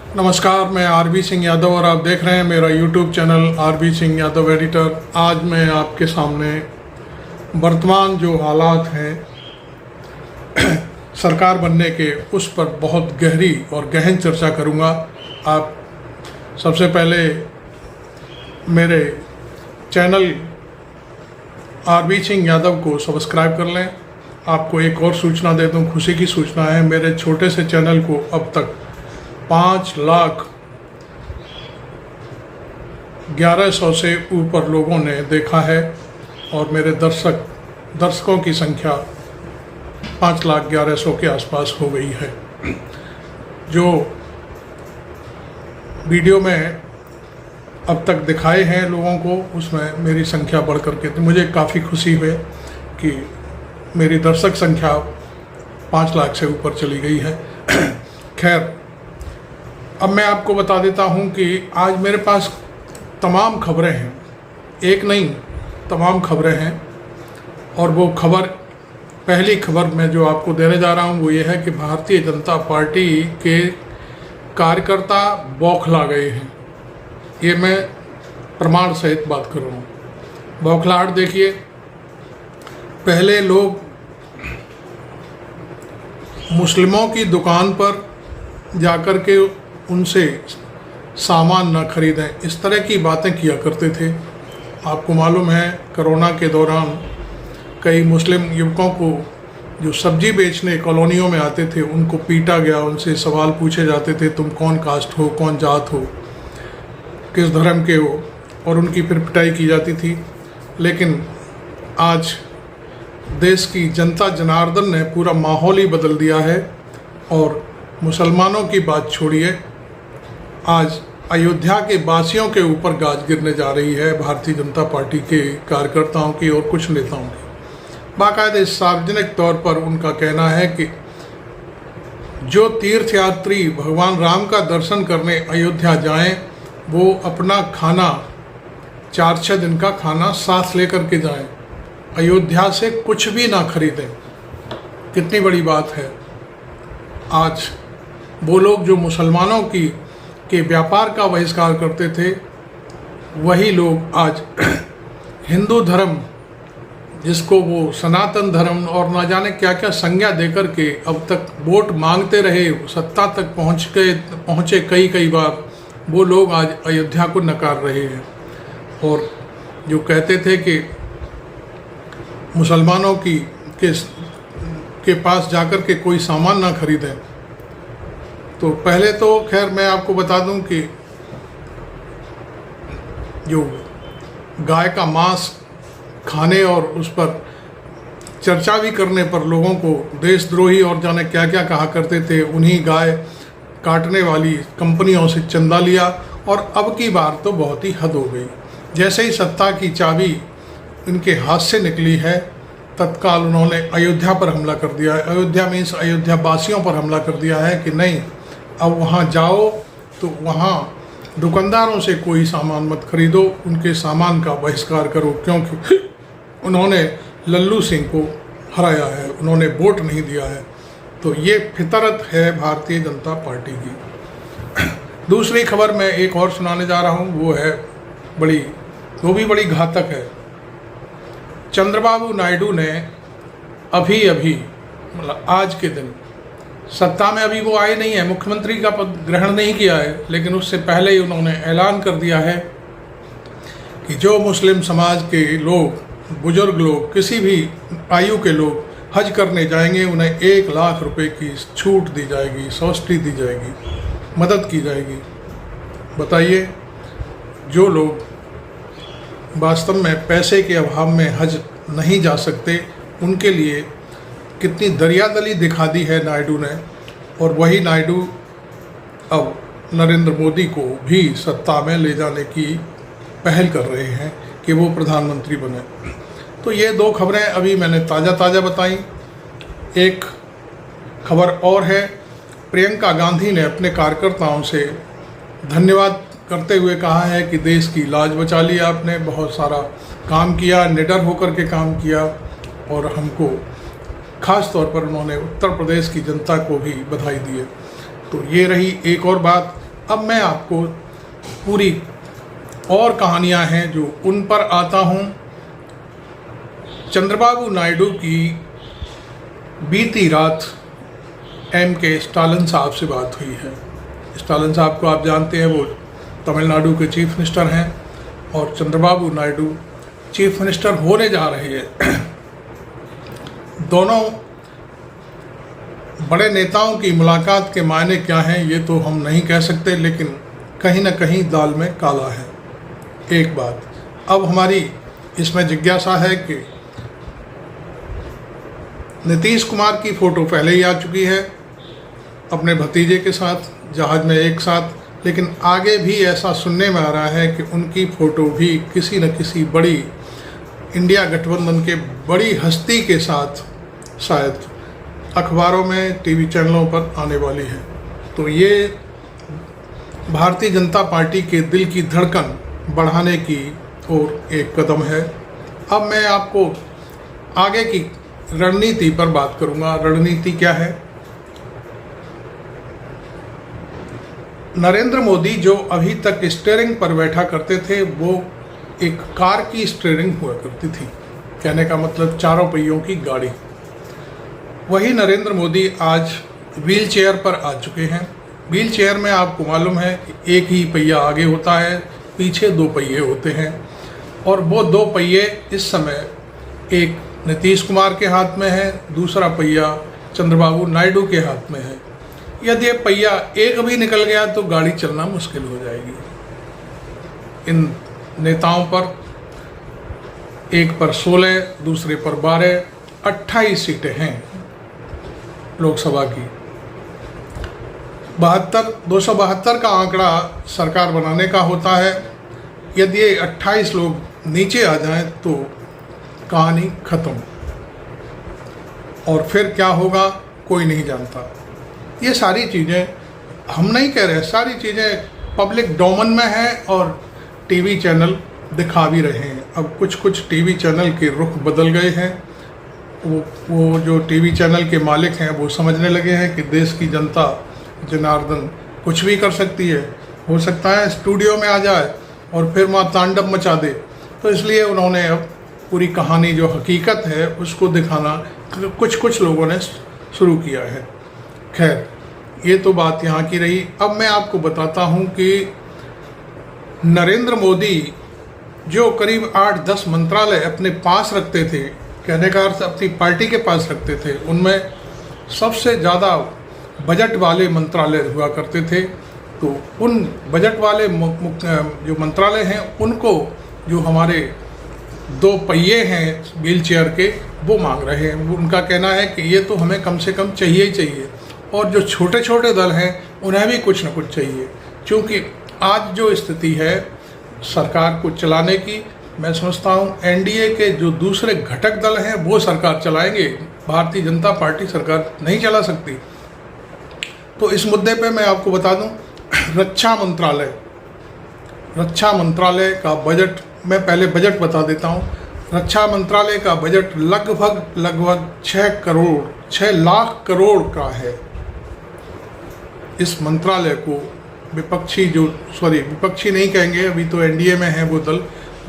नमस्कार, मैं आरबी सिंह यादव और आप देख रहे हैं मेरा YouTube channel RB Singh Yadav editor. आज मैं आपके सामने वर्तमान जो हालात हैं सरकार बनने के, उस पर बहुत गहरी और गहन चर्चा करूंगा। आप सबसे पहले मेरे चैनल आरबी सिंह यादव को सब्सक्राइब कर लें। आपको एक और सूचना दे दूं, खुशी की सूचना है, मेरे छोटे से चैनल को अब तक 5,11,00 से ऊपर लोगों ने देखा है और मेरे दर्शकों की संख्या 5,11,00 के आसपास हो गई है। जो वीडियो में अब तक दिखाए हैं लोगों को, उसमें मेरी संख्या बढ़ करके तो मुझे काफ़ी खुशी हुई कि मेरी दर्शक संख्या 5 लाख से ऊपर चली गई है। खैर, अब मैं आपको बता देता हूं कि आज मेरे पास तमाम खबरें हैं, एक नहीं तमाम खबरें हैं। और वो खबर, पहली खबर मैं जो आपको देने जा रहा हूं वो ये है कि भारतीय जनता पार्टी के कार्यकर्ता बौखला गए हैं। ये मैं प्रमाण सहित बात कर रहा हूँ। बौखलाहट देखिए, पहले लोग मुस्लिमों की दुकान पर जाकर के उनसे सामान न खरीदें, इस तरह की बातें किया करते थे। आपको मालूम है, कोरोना के दौरान कई मुस्लिम युवकों को जो सब्जी बेचने कॉलोनियों में आते थे उनको पीटा गया, उनसे सवाल पूछे जाते थे, तुम कौन कास्ट हो, कौन जात हो, किस धर्म के हो, और उनकी फिर पिटाई की जाती थी। लेकिन आज देश की जनता जनार्दन ने पूरा माहौल ही बदल दिया है। और मुसलमानों की बात छोड़िए, आज अयोध्या के वासियों के ऊपर गाज गिरने जा रही है भारतीय जनता पार्टी के कार्यकर्ताओं की और कुछ नेताओं की। बाकायदे सार्वजनिक तौर पर उनका कहना है कि जो तीर्थयात्री भगवान राम का दर्शन करने अयोध्या जाएं, वो अपना खाना 4-6 दिन का खाना साथ लेकर के जाएं, अयोध्या से कुछ भी ना खरीदें। कितनी बड़ी बात है। आज वो लोग जो मुसलमानों के व्यापार का बहिष्कार करते थे, वही लोग आज हिंदू धर्म, जिसको वो सनातन धर्म और ना जाने क्या क्या संज्ञा देकर के अब तक वोट मांगते रहे, सत्ता तक पहुँचे कई बार, वो लोग आज अयोध्या को नकार रहे हैं। और जो कहते थे कि मुसलमानों के पास जाकर के कोई सामान ना खरीदें, तो पहले तो खैर मैं आपको बता दूं कि जो गाय का मांस खाने और उस पर चर्चा भी करने पर लोगों को देशद्रोही और जाने क्या क्या कहा करते थे, उन्हीं गाय काटने वाली कंपनियों से चंदा लिया। और अब की बार तो बहुत ही हद हो गई। जैसे ही सत्ता की चाबी इनके हाथ से निकली है, तत्काल उन्होंने अयोध्या पर हमला कर दिया है। अयोध्या मीन्स अयोध्या वासियों पर हमला कर दिया है कि नहीं, अब वहाँ जाओ तो वहाँ दुकानदारों से कोई सामान मत खरीदो, उनके सामान का बहिष्कार करो, क्योंकि उन्होंने लल्लू सिंह को हराया है, उन्होंने वोट नहीं दिया है। तो ये फितरत है भारतीय जनता पार्टी की। दूसरी खबर मैं एक और सुनाने जा रहा हूँ, वो है वो भी बड़ी घातक है। चंद्रबाबू नायडू ने अभी मतलब आज के दिन, सत्ता में अभी वो आए नहीं है, मुख्यमंत्री का पद ग्रहण नहीं किया है, लेकिन उससे पहले ही उन्होंने ऐलान कर दिया है कि जो मुस्लिम समाज के लोग, बुजुर्ग लोग, किसी भी आयु के लोग हज करने जाएंगे, उन्हें 1 लाख रुपए की छूट दी जाएगी, सब्सिडी दी जाएगी, मदद की जाएगी। बताइए, जो लोग वास्तव में पैसे के अभाव में हज नहीं जा सकते, उनके लिए कितनी दरियादली दिखा दी है नायडू ने। और वही नायडू अब नरेंद्र मोदी को भी सत्ता में ले जाने की पहल कर रहे हैं कि वो प्रधानमंत्री बने। तो ये 2 खबरें अभी मैंने ताज़ा बताई। एक खबर और है, प्रियंका गांधी ने अपने कार्यकर्ताओं से धन्यवाद करते हुए कहा है कि देश की लाज बचा ली आपने, बहुत सारा काम किया, निडर होकर के काम किया, और हमको ख़ास तौर पर उन्होंने उत्तर प्रदेश की जनता को भी बधाई दी है। तो ये रही एक और बात। अब मैं आपको पूरी और कहानियां हैं जो उन पर आता हूं। चंद्रबाबू नायडू की बीती रात के स्टालिन साहब से बात हुई है। स्टालिन साहब को आप जानते हैं, वो तमिलनाडु के चीफ मिनिस्टर हैं और चंद्रबाबू नायडू चीफ मिनिस्टर होने जा रहे हैं। दोनों बड़े नेताओं की मुलाकात के मायने क्या हैं ये तो हम नहीं कह सकते, लेकिन कहीं ना कहीं दाल में काला है। एक बात अब हमारी इसमें जिज्ञासा है कि नीतीश कुमार की फ़ोटो पहले ही आ चुकी है अपने भतीजे के साथ जहाज़ में एक साथ, लेकिन आगे भी ऐसा सुनने में आ रहा है कि उनकी फ़ोटो भी किसी न किसी बड़ी इंडिया गठबंधन के बड़ी हस्ती के साथ शायद अखबारों में, टीवी चैनलों पर आने वाली है। तो ये भारतीय जनता पार्टी के दिल की धड़कन बढ़ाने की ओर एक कदम है। अब मैं आपको आगे की रणनीति पर बात करूंगा। रणनीति क्या है? नरेंद्र मोदी जो अभी तक स्टीयरिंग पर बैठा करते थे, वो एक कार की स्टीयरिंग हुआ करती थी, कहने का मतलब चारों पहियों की गाड़ी। वही नरेंद्र मोदी आज व्हील चेयर पर आ चुके हैं। व्हील चेयर में आपको मालूम है कि एक ही पहिया आगे होता है, पीछे दो पहिए होते हैं, और वो दो पहिए इस समय एक नीतीश कुमार के हाथ में है, दूसरा पहिया चंद्रबाबू नायडू के हाथ में है। यदि ये पहिया एक भी निकल गया तो गाड़ी चलना मुश्किल हो जाएगी। इन नेताओं पर एक पर 16, दूसरे पर 12, 28 सीटें हैं लोकसभा की। 272 का आंकड़ा सरकार बनाने का होता है। यदि ये 28 लोग नीचे आ जाएं तो कहानी खत्म, और फिर क्या होगा कोई नहीं जानता। ये सारी चीज़ें हम नहीं कह रहे, सारी चीज़ें पब्लिक डोमेन में है और टीवी चैनल दिखा भी रहे हैं। अब कुछ टीवी चैनल के रुख बदल गए हैं। वो जो टीवी चैनल के मालिक हैं वो समझने लगे हैं कि देश की जनता जनार्दन कुछ भी कर सकती है, हो सकता है स्टूडियो में आ जाए और फिर वहाँ तांडव मचा दे। तो इसलिए उन्होंने अब पूरी कहानी जो हकीकत है उसको दिखाना कुछ लोगों ने शुरू किया है। खैर, ये तो बात यहाँ की रही। अब मैं आपको बताता हूँ कि नरेंद्र मोदी जो करीब 8-10 मंत्रालय अपने पास रखते थे, कहने का अर्थ अपनी पार्टी के पास रखते थे, उनमें सबसे ज़्यादा बजट वाले मंत्रालय हुआ करते थे। तो उन बजट वाले जो मंत्रालय हैं उनको जो हमारे दो पहिए हैं व्हील चेयर के वो मांग रहे हैं। उनका कहना है कि ये तो हमें कम से कम चाहिए ही चाहिए, और जो छोटे छोटे दल हैं उन्हें भी कुछ न कुछ चाहिए। क्योंकि आज जो स्थिति है सरकार को चलाने की, मैं समझता हूँ एनडीए के जो दूसरे घटक दल हैं वो सरकार चलाएंगे, भारतीय जनता पार्टी सरकार नहीं चला सकती। तो इस मुद्दे पे मैं आपको बता दूं, रक्षा मंत्रालय का बजट, मैं पहले बजट बता देता हूं। रक्षा मंत्रालय का बजट लगभग 6 लाख करोड़ का है। इस मंत्रालय को विपक्षी नहीं कहेंगे, अभी तो एनडीए में है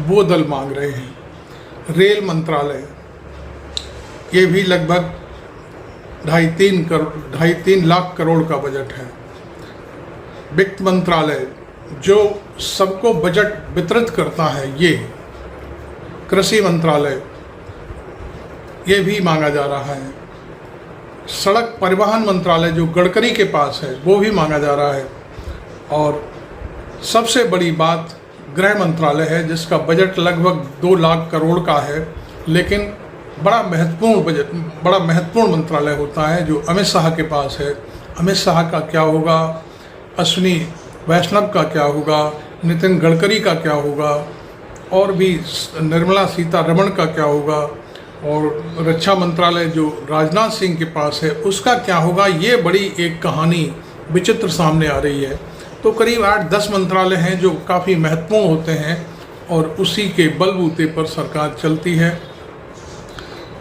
वो दल मांग रहे हैं। रेल मंत्रालय, ये भी लगभग 2.5-3 लाख करोड़ का बजट है। वित्त मंत्रालय जो सबको बजट वितरित करता है, ये कृषि मंत्रालय, ये भी मांगा जा रहा है। सड़क परिवहन मंत्रालय जो गडकरी के पास है वो भी मांगा जा रहा है। और सबसे बड़ी बात गृह मंत्रालय है जिसका बजट लगभग 2 लाख करोड़ का है, लेकिन बड़ा महत्वपूर्ण मंत्रालय होता है जो अमित शाह के पास है। अमित शाह का क्या होगा, अश्विनी वैष्णव का क्या होगा, नितिन गडकरी का क्या होगा, और भी निर्मला सीतारमण का क्या होगा, और रक्षा मंत्रालय जो राजनाथ सिंह के पास है उसका क्या होगा। ये बड़ी एक कहानी विचित्र सामने आ रही है। तो करीब 8-10 मंत्रालय हैं जो काफ़ी महत्वपूर्ण होते हैं और उसी के बलबूते पर सरकार चलती है।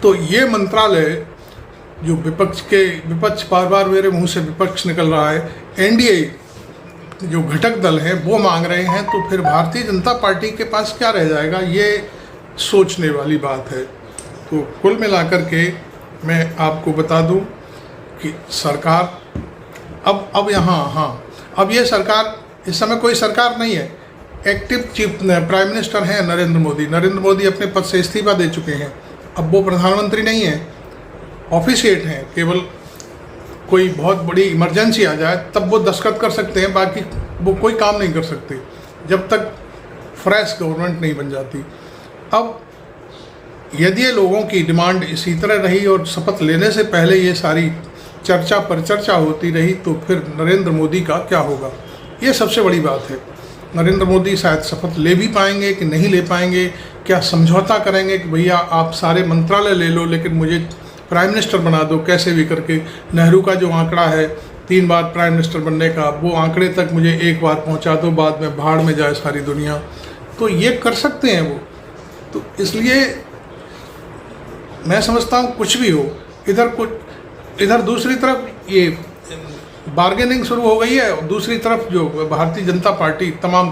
तो ये मंत्रालय जो विपक्ष बार बार मेरे मुंह से विपक्ष निकल रहा है, एनडीए जो घटक दल हैं वो मांग रहे हैं, तो फिर भारतीय जनता पार्टी के पास क्या रह जाएगा, ये सोचने वाली बात है। तो कुल मिलाकर के मैं आपको बता दूं कि सरकार अब अब ये सरकार, इस समय कोई सरकार नहीं है। एक्टिव चीफ प्राइम मिनिस्टर हैं नरेंद्र मोदी। नरेंद्र मोदी अपने पद से इस्तीफा दे चुके हैं। अब वो प्रधानमंत्री नहीं हैं, ऑफिशिएट हैं। केवल कोई बहुत बड़ी इमरजेंसी आ जाए तब वो दस्तखत कर सकते हैं, बाकी वो कोई काम नहीं कर सकते जब तक फ्रेश गवर्नमेंट नहीं बन जाती। अब यदि ये लोगों की डिमांड इसी तरह रही और शपथ लेने से पहले ये सारी चर्चा पर चर्चा होती रही, तो फिर नरेंद्र मोदी का क्या होगा, ये सबसे बड़ी बात है। नरेंद्र मोदी शायद शपथ ले भी पाएंगे कि नहीं ले पाएंगे, क्या समझौता करेंगे कि भैया आप सारे मंत्रालय ले लो लेकिन मुझे प्राइम मिनिस्टर बना दो कैसे भी करके। नेहरू का जो आंकड़ा है 3 बार प्राइम मिनिस्टर बनने का, वो आंकड़े तक मुझे 1 बार पहुंचा दो, बाद में भाड़ में जाए सारी दुनिया, तो ये कर सकते हैं वो। तो इसलिए मैं समझता हूँ कुछ भी हो, इधर दूसरी तरफ ये बार्गेनिंग शुरू हो गई है, और दूसरी तरफ जो भारतीय जनता पार्टी तमाम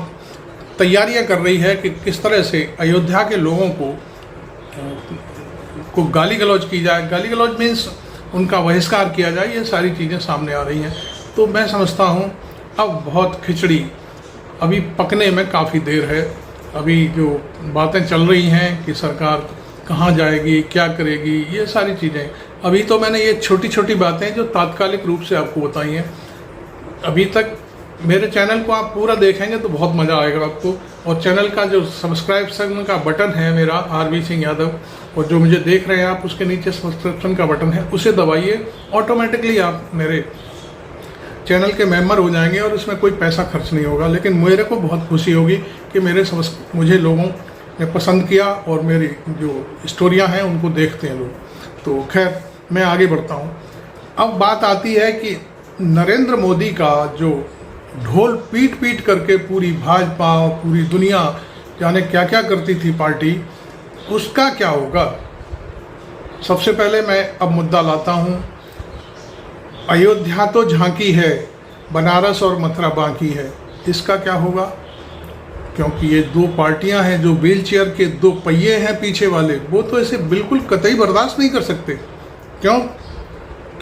तैयारियां कर रही है कि किस तरह से अयोध्या के लोगों को गाली गलौज की जाए। गाली गलौज मीन्स उनका बहिष्कार किया जाए, ये सारी चीज़ें सामने आ रही हैं। तो मैं समझता हूँ अब बहुत खिचड़ी अभी पकने में काफ़ी देर है। अभी जो बातें चल रही हैं कि सरकार कहाँ जाएगी, क्या करेगी, ये सारी चीज़ें, अभी तो मैंने ये छोटी छोटी बातें जो तात्कालिक रूप से आपको बताई हैं। अभी तक मेरे चैनल को आप पूरा देखेंगे तो बहुत मज़ा आएगा आपको। और चैनल का जो सब्सक्राइब का बटन है मेरा, आरबी सिंह यादव, और जो मुझे देख रहे हैं आप, उसके नीचे सब्सक्रिप्शन का बटन है, उसे दबाइए। ऑटोमेटिकली आप मेरे चैनल के मेंबर हो जाएंगे और इसमें कोई पैसा खर्च नहीं होगा। लेकिन मेरे को बहुत खुशी होगी कि मुझे लोगों ने पसंद किया और मेरी जो स्टोरियां हैं उनको देखते हैं लोग। तो खैर मैं आगे बढ़ता हूं। अब बात आती है कि नरेंद्र मोदी का जो ढोल पीट पीट करके पूरी भाजपा, पूरी दुनिया जाने क्या क्या करती थी पार्टी, उसका क्या होगा। सबसे पहले मैं अब मुद्दा लाता हूं, अयोध्या तो झांकी है, बनारस और मथुरा बाकी है, इसका क्या होगा। क्योंकि ये 2 पार्टियां हैं जो व्हील चेयर के 2 पहिए हैं पीछे वाले, वो तो इसे बिल्कुल कतई बर्दाश्त नहीं कर सकते। क्यों?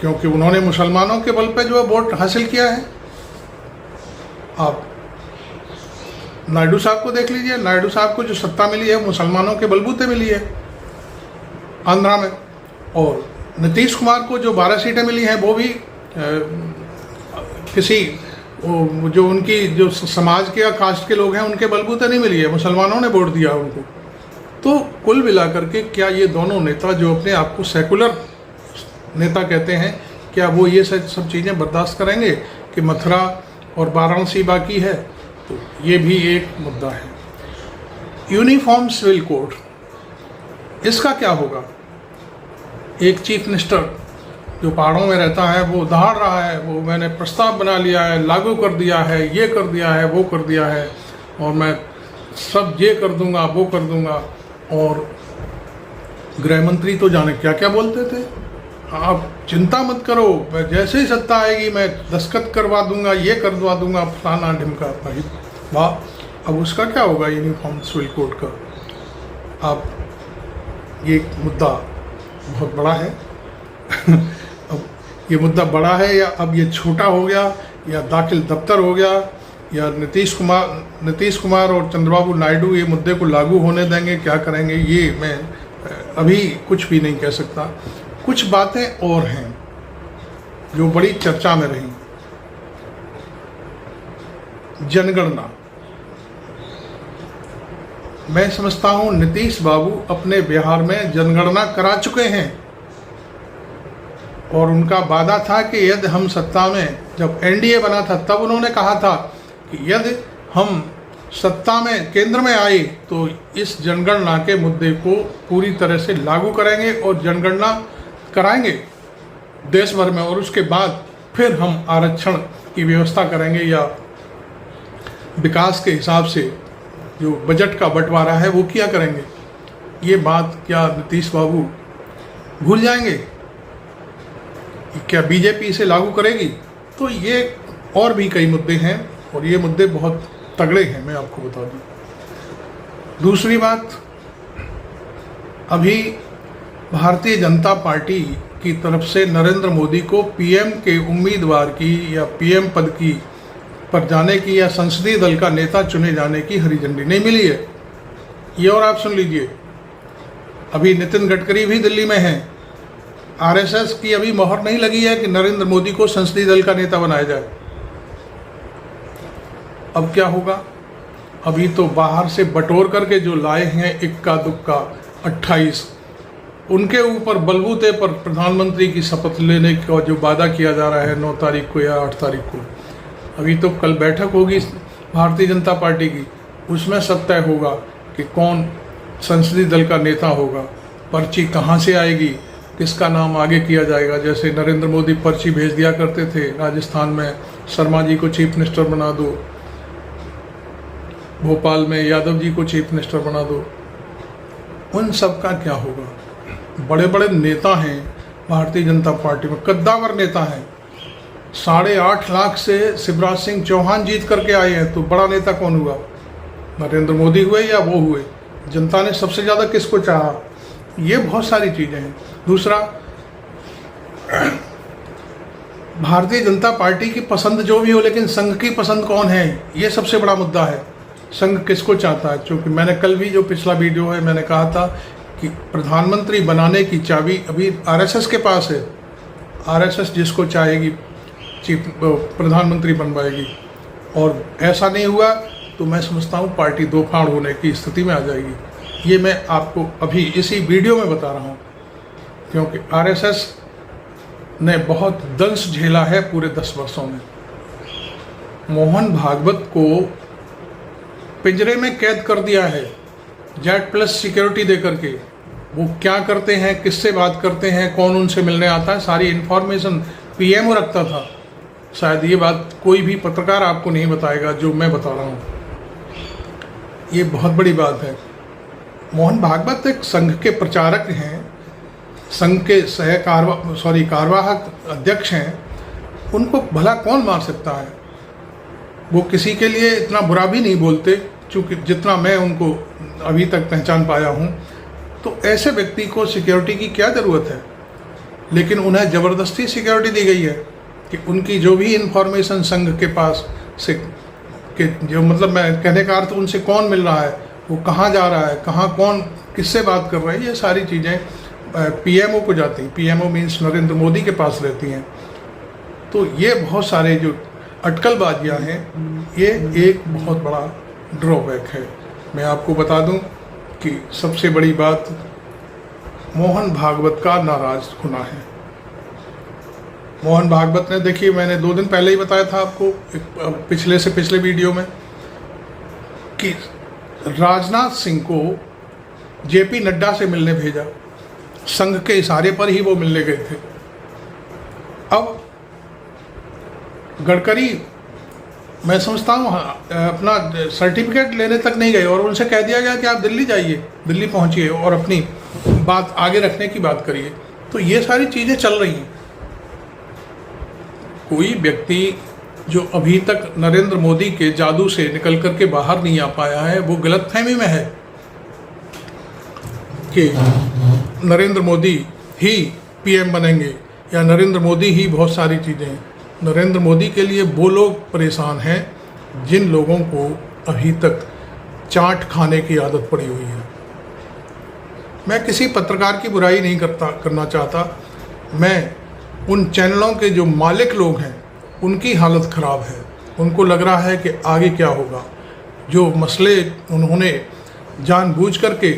क्योंकि उन्होंने मुसलमानों के बल पे जो है वोट हासिल किया है। आप नायडू साहब को देख लीजिए, नायडू साहब को जो सत्ता मिली है मुसलमानों के बलबूते मिली है आंध्रा में। और नीतीश कुमार को जो 12 सीटें मिली हैं वो भी किसी जो उनकी जो समाज के या कास्ट के लोग हैं उनके बलबूते नहीं मिली है, मुसलमानों ने वोट दिया उनको। तो कुल मिलाकर के क्या ये दोनों नेता जो अपने आप को सेकुलर नेता कहते हैं, क्या वो ये सब चीज़ें बर्दाश्त करेंगे कि मथुरा और वाराणसी बाकी है। तो ये भी एक मुद्दा है। यूनिफॉर्म सिविल कोड, इसका क्या होगा। एक चीफ मिनिस्टर जो पहाड़ों में रहता है वो दहाड़ रहा है, वो मैंने प्रस्ताव बना लिया है, लागू कर दिया है, ये कर दिया है, वो कर दिया है, और मैं सब ये कर दूंगा, वो कर दूंगा। और गृह मंत्री तो जाने क्या क्या बोलते थे, आप चिंता मत करो, मैं जैसे ही सत्ता आएगी मैं दस्तखत करवा दूंगा, ये करवा दूंगा, फलाना ढिमका। भाई वाह, अब उसका क्या होगा यूनिफॉर्म सिविल कोड का। अब ये मुद्दा बहुत बड़ा है अब ये मुद्दा बड़ा है या अब ये छोटा हो गया या दाखिल दफ्तर हो गया या नीतीश कुमार और चंद्रबाबू नायडू ये मुद्दे को लागू होने देंगे, क्या करेंगे, ये मैं अभी कुछ भी नहीं कह सकता। कुछ बातें और हैं जो बड़ी चर्चा में रही। जनगणना, मैं समझता हूं नीतीश बाबू अपने बिहार में जनगणना करा चुके हैं और उनका वादा था कि यदि हम सत्ता में, जब एनडीए बना था तब उन्होंने कहा था कि यदि हम सत्ता में केंद्र में आए तो इस जनगणना के मुद्दे को पूरी तरह से लागू करेंगे और जनगणना कराएंगे देश भर में, और उसके बाद फिर हम आरक्षण की व्यवस्था करेंगे या विकास के हिसाब से जो बजट का बंटवारा है वो किया करेंगे। ये बात क्या नीतीश बाबू भूल जाएंगे? क्या बीजेपी इसे लागू करेगी? तो ये और भी कई मुद्दे हैं और ये मुद्दे बहुत तगड़े हैं, मैं आपको बता दूं। दूसरी बात, अभी भारतीय जनता पार्टी की तरफ से नरेंद्र मोदी को पीएम के उम्मीदवार की या पीएम पद की पर जाने की या संसदीय दल का नेता चुने जाने की हरी झंडी नहीं मिली है। ये और आप सुन लीजिए, अभी नितिन गडकरी भी दिल्ली में हैं, आरएसएस की अभी मोहर नहीं लगी है कि नरेंद्र मोदी को संसदीय दल का नेता बनाया जाए। अब क्या होगा? अभी तो बाहर से बटोर करके जो लाए हैं इक्का दुक्का 28, उनके ऊपर बलबूते पर प्रधानमंत्री की शपथ लेने का जो वादा किया जा रहा है 9 तारीख को या 8 तारीख को, अभी तो कल बैठक होगी भारतीय जनता पार्टी की, उसमें सब तय होगा कि कौन संसदीय दल का नेता होगा, पर्ची कहाँ से आएगी, किसका नाम आगे किया जाएगा। जैसे नरेंद्र मोदी पर्ची भेज दिया करते थे राजस्थान में, शर्मा जी को चीफ मिनिस्टर बना दो, भोपाल में यादव जी को चीफ मिनिस्टर बना दो, उन सब का क्या होगा? बड़े बड़े नेता हैं भारतीय जनता पार्टी में, कद्दावर नेता हैं, 8.5 लाख से शिवराज सिंह चौहान जीत करके आए हैं, तो बड़ा नेता कौन हुआ? नरेंद्र मोदी हुए या वो हुए? जनता ने सबसे ज़्यादा किसको चाहा? ये बहुत सारी चीज़ें हैं। दूसरा, भारतीय जनता पार्टी की पसंद जो भी हो, लेकिन संघ की पसंद कौन है, ये सबसे बड़ा मुद्दा है। संघ किसको चाहता है? क्योंकि मैंने कल भी जो पिछला वीडियो है मैंने कहा था कि प्रधानमंत्री बनाने की चाबी अभी आरएसएस के पास है। आरएसएस जिसको चाहेगी चीफ प्रधानमंत्री बनवाएगी, और ऐसा नहीं हुआ तो मैं समझता हूँ पार्टी दो फाड़ होने की स्थिति में आ जाएगी। ये मैं आपको अभी इसी वीडियो में बता रहा हूँ, क्योंकि आरएसएस ने बहुत दंश झेला है पूरे 10 वर्षों में। मोहन भागवत को पिंजरे में कैद कर दिया है Z+ सिक्योरिटी दे करके। वो क्या करते हैं, किससे बात करते हैं, कौन उनसे मिलने आता है, सारी इन्फॉर्मेशन पीएमओ रखता था। शायद ये बात कोई भी पत्रकार आपको नहीं बताएगा जो मैं बता रहा हूँ। ये बहुत बड़ी बात है। मोहन भागवत एक संघ के प्रचारक हैं, संघ के कार्यवाहक अध्यक्ष हैं। उनको भला कौन मार सकता है? वो किसी के लिए इतना बुरा भी नहीं बोलते, चूँकि जितना मैं उनको अभी तक पहचान पाया हूँ। तो ऐसे व्यक्ति को सिक्योरिटी की क्या ज़रूरत है? लेकिन उन्हें ज़बरदस्ती सिक्योरिटी दी गई है कि उनकी जो भी इंफॉर्मेशन संघ के पास से कि जो मतलब मैं कहने का अर्थ, उनसे कौन मिल रहा है, वो कहाँ जा रहा है, कहाँ कौन किससे बात कर रहा है, ये सारी चीज़ें पीएमओ को जाती हैं। पीएमओ मीन्स नरेंद्र मोदी के पास रहती हैं। तो ये बहुत सारे जो अटकलबाजियाँ हैं, ये एक बहुत बड़ा ड्रॉबैक है। मैं आपको बता दूं कि सबसे बड़ी बात मोहन भागवत का नाराज होना है। मोहन भागवत ने, देखिए मैंने 2 दिन पहले ही बताया था आपको पिछले वीडियो में कि राजनाथ सिंह को जेपी नड्डा से मिलने भेजा, संघ के इशारे पर ही वो मिलने गए थे। अब गडकरी, मैं समझता हूँ अपना सर्टिफिकेट लेने तक नहीं गए और उनसे कह दिया गया कि आप दिल्ली जाइए, दिल्ली पहुँचिए और अपनी बात आगे रखने की बात करिए। तो ये सारी चीज़ें चल रही हैं। कोई व्यक्ति जो अभी तक नरेंद्र मोदी के जादू से निकल कर के बाहर नहीं आ पाया है, वो गलतफहमी में है कि नरेंद्र मोदी ही पीएम बनेंगे या नरेंद्र मोदी ही बहुत सारी चीज़ें हैं। नरेंद्र मोदी के लिए वो लोग परेशान हैं जिन लोगों को अभी तक चाट खाने की आदत पड़ी हुई है। मैं किसी पत्रकार की बुराई नहीं करना चाहता। मैं उन चैनलों के जो मालिक लोग हैं उनकी हालत ख़राब है। उनको लग रहा है कि आगे क्या होगा। जो मसले उन्होंने जानबूझ करके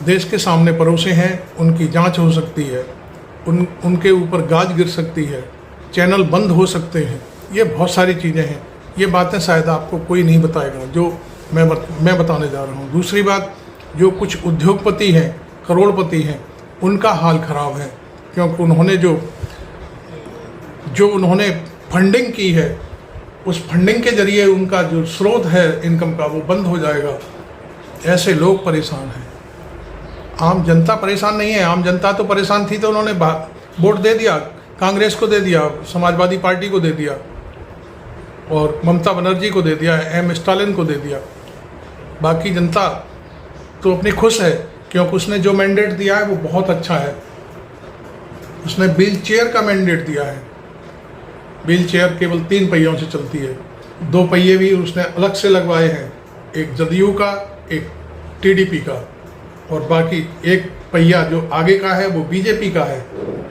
देश के सामने परोसे हैं, उनकी जांच हो सकती है, उनके ऊपर गाज गिर सकती है, चैनल बंद हो सकते हैं। ये बहुत सारी चीज़ें हैं। ये बातें शायद आपको कोई नहीं बताएगा जो मैं बताने जा रहा हूँ। दूसरी बात, जो कुछ उद्योगपति हैं, करोड़पति हैं, उनका हाल ख़राब है, क्योंकि उन्होंने फंडिंग की है, उस फंडिंग के जरिए उनका जो स्रोत है इनकम का वो बंद हो जाएगा। ऐसे लोग परेशान हैं। आम जनता परेशान नहीं है। आम जनता तो परेशान थी तो उन्होंने वोट दे दिया, कांग्रेस को दे दिया, समाजवादी पार्टी को दे दिया। और ममता बनर्जी को दे दिया, एम स्टालिन को दे दिया। बाकी जनता तो अपनी खुश है, क्योंकि उसने जो मैंडेट दिया है वो बहुत अच्छा है। उसने व्हील चेयर का मैंडेट दिया है। व्हील चेयर केवल 3 पहियों से चलती है, 2 पहिए भी उसने अलग से लगवाए हैं, एक जदयू का, एक टीडीपी का, और बाकी एक पहिया जो आगे का है वो बीजेपी का है।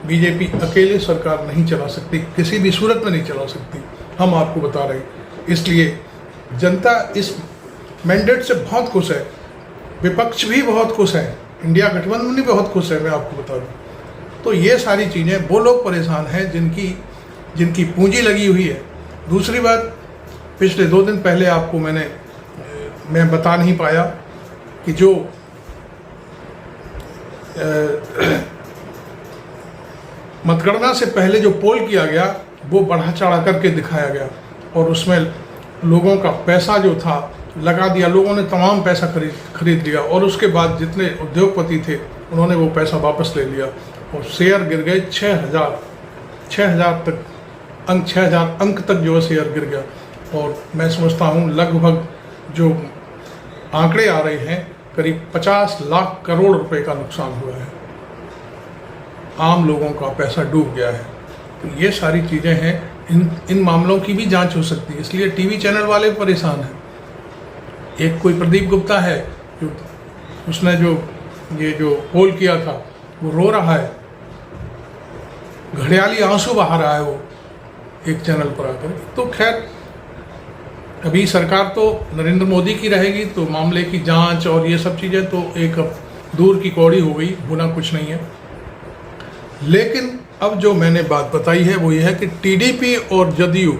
बीजेपी अकेले सरकार नहीं चला सकती, किसी भी सूरत में नहीं चला सकती, हम आपको बता रहे हैं। इसलिए जनता इस मैंडेट से बहुत खुश है, विपक्ष भी बहुत खुश है, इंडिया गठबंधन भी बहुत खुश है, मैं आपको बता दूं। तो ये सारी चीज़ें, वो लोग परेशान हैं जिनकी पूंजी लगी हुई है। दूसरी बात, पिछले 2 दिन पहले आपको मैं बता नहीं पाया कि जो मतगणना से पहले जो पोल किया गया वो बढ़ा चढ़ा करके दिखाया गया, और उसमें लोगों का पैसा जो था लगा दिया, लोगों ने तमाम पैसा खरीद लिया, और उसके बाद जितने उद्योगपति थे उन्होंने वो पैसा वापस ले लिया, और शेयर गिर गए 6,000 तक, 6,000 अंक तक जो है शेयर गिर गया। और मैं समझता हूँ लगभग जो आंकड़े आ रहे हैं करीब 50 लाख करोड़ रुपए का नुकसान हुआ है, आम लोगों का पैसा डूब गया है। तो ये सारी चीज़ें हैं, इन मामलों की भी जांच हो सकती है, इसलिए टीवी चैनल वाले परेशान हैं। एक कोई प्रदीप गुप्ता है, जो उसने जो पोल किया था वो रो रहा है, घड़ियाली आंसू बहा रहा है वो एक चैनल पर आकर। तो खैर, अभी सरकार तो नरेंद्र मोदी की रहेगी, तो मामले की जांच और ये सब चीज़ें तो एक दूर की कौड़ी हो गई, होना कुछ नहीं है। लेकिन अब जो मैंने बात बताई है वो ये है कि टीडीपी और जदयू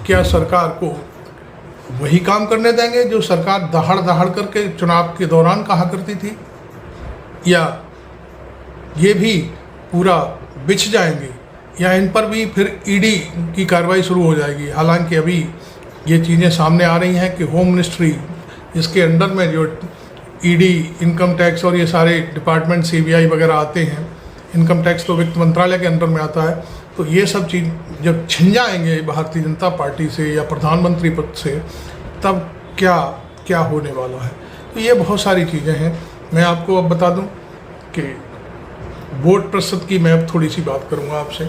क्या सरकार को वही काम करने देंगे जो सरकार दहाड़ दहाड़ करके चुनाव के दौरान कहा करती थी, या ये भी पूरा बिछ जाएंगे, या इन पर भी फिर ईडी की कार्रवाई शुरू हो जाएगी। हालांकि अभी ये चीज़ें सामने आ रही हैं कि होम मिनिस्ट्री, इसके अंडर में जो ईडी, इनकम टैक्स और ये सारे डिपार्टमेंट, सीबीआई वगैरह आते हैं, इनकम टैक्स तो वित्त मंत्रालय के अंडर में आता है, तो ये सब चीज़ जब छिन जाएंगे भारतीय जनता पार्टी से या प्रधानमंत्री पद से, तब क्या क्या होने वाला है। तो ये बहुत सारी चीज़ें हैं। मैं आपको अब बता दूं कि वोट प्रतिशत की मैं अब थोड़ी सी बात करूंगा आपसे।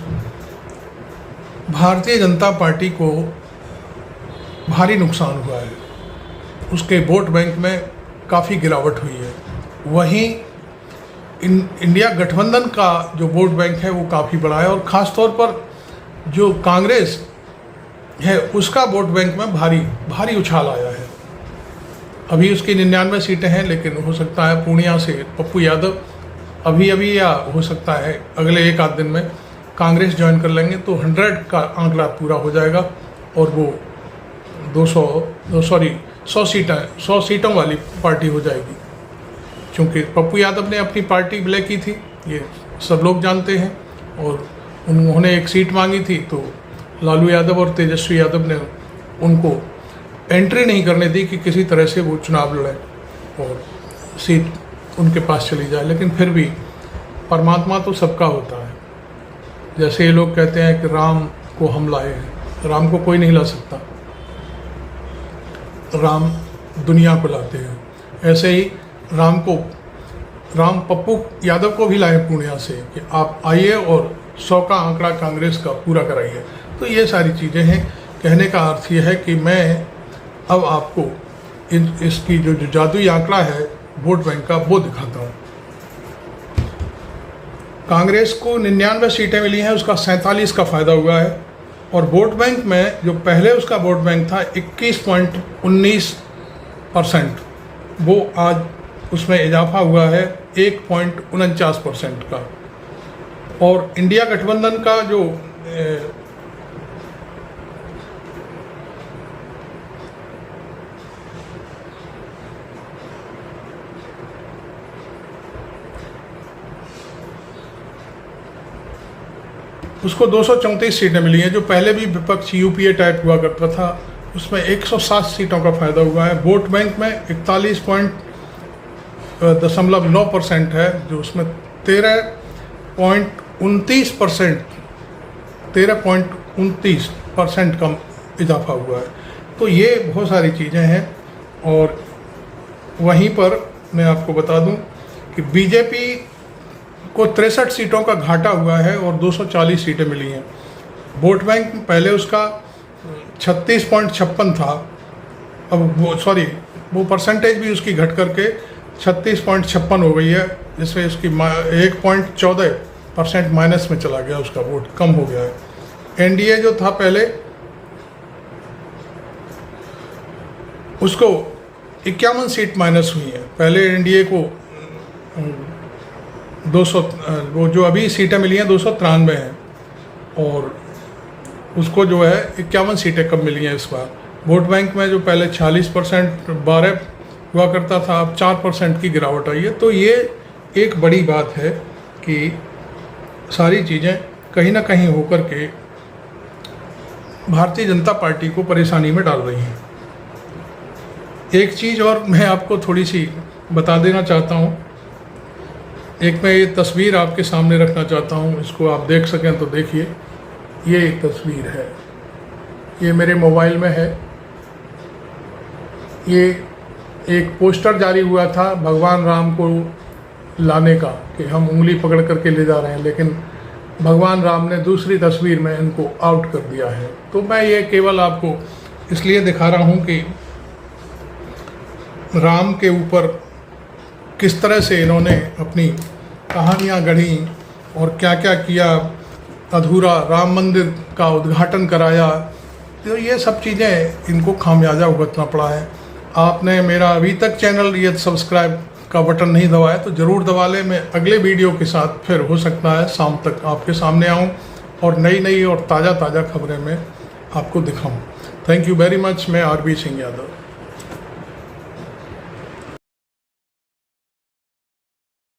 भारतीय जनता पार्टी को भारी नुकसान हुआ है, उसके वोट बैंक में काफ़ी गिरावट हुई है। वहीं इंडिया गठबंधन का जो वोट बैंक है वो काफ़ी बड़ा है, और ख़ास तौर पर जो कांग्रेस है उसका वोट बैंक में भारी उछाल आया है। अभी उसकी 99 सीटें हैं, लेकिन हो सकता है पूर्णिया से पप्पू यादव अभी या हो सकता है अगले 1 आध दिन में कांग्रेस ज्वाइन कर लेंगे, तो 100 का आंकड़ा पूरा हो जाएगा, और वो 100 सीटों वाली पार्टी हो जाएगी। क्योंकि पप्पू यादव ने अपनी पार्टी विलय की थी, ये सब लोग जानते हैं, और उन्होंने 1 सीट मांगी थी, तो लालू यादव और तेजस्वी यादव ने उनको एंट्री नहीं करने दी कि किसी तरह से वो चुनाव लड़ें और सीट उनके पास चली जाए। लेकिन फिर भी परमात्मा तो सबका होता है। जैसे ये लोग कहते हैं कि राम को हम लाए हैं, राम को कोई नहीं ला सकता, राम दुनिया को लाते हैं। ऐसे ही राम पप्पू यादव को भी लाए पूर्णिया से कि आप आइए और 100 का आंकड़ा कांग्रेस का पूरा कराइए। तो ये सारी चीज़ें हैं। कहने का अर्थ ये है कि मैं अब आपको इसकी जो जादुई आंकड़ा है वोट बैंक का वो दिखाता हूँ। कांग्रेस को 99 सीटें मिली हैं, उसका 47 का फ़ायदा हुआ है, और वोट बैंक में जो पहले उसका वोट बैंक था 21.19%, वो आज उसमें इजाफा हुआ है 1.49% का। और इंडिया गठबंधन का जो उसको 234 सीटें मिली हैं। जो पहले भी विपक्ष यूपीए टाइप हुआ करता था उसमें 107 सीटों का फ़ायदा हुआ है। वोट बैंक में 41.9% है, जो उसमें 13.29% का इजाफा हुआ है। तो ये बहुत सारी चीज़ें हैं। और वहीं पर मैं आपको बता दूं कि बीजेपी को 63 सीटों का घाटा हुआ है और 240 सीटें मिली हैं। वोट बैंक पहले उसका 36.56 था, अब वो परसेंटेज भी उसकी घट करके 36.56 हो गई है, जिसमें उसकी 1.14% माइनस में चला गया, उसका वोट कम हो गया है। एनडीए जो था पहले, उसको 51 सीट माइनस हुई है। पहले एनडीए को 200, वो जो अभी सीटें मिली हैं 293 हैं, और उसको जो है 51 सीटें कम मिली हैं इस बार। वोट बैंक में जो पहले 46% 12 हुआ करता था, अब 4% की गिरावट आई है। तो ये एक बड़ी बात है कि सारी चीज़ें कहीं ना कहीं होकर के भारतीय जनता पार्टी को परेशानी में डाल रही हैं। एक चीज़ और मैं आपको थोड़ी सी बता देना चाहता हूँ। एक मैं ये तस्वीर आपके सामने रखना चाहता हूँ, इसको आप देख सकें तो देखिए। ये एक तस्वीर है, ये मेरे मोबाइल में है। ये एक पोस्टर जारी हुआ था भगवान राम को लाने का, कि हम उंगली पकड़ करके ले जा रहे हैं, लेकिन भगवान राम ने दूसरी तस्वीर में इनको आउट कर दिया है। तो मैं ये केवल आपको इसलिए दिखा रहा हूँ कि राम के ऊपर किस तरह से इन्होंने अपनी कहानियाँ गढ़ी और क्या क्या किया, अधूरा राम मंदिर का उद्घाटन कराया। तो ये सब चीज़ें इनको खामियाजा भुगतना पड़ा है। आपने मेरा अभी तक चैनल ये सब्सक्राइब का बटन नहीं दबाया तो ज़रूर दबा लें। मैं अगले वीडियो के साथ फिर हो सकता है शाम तक आपके सामने आऊँ और नई और ताज़ा खबरें मैं आपको दिखाऊँ। Thank you very much. मैं आरबी सिंह यादव।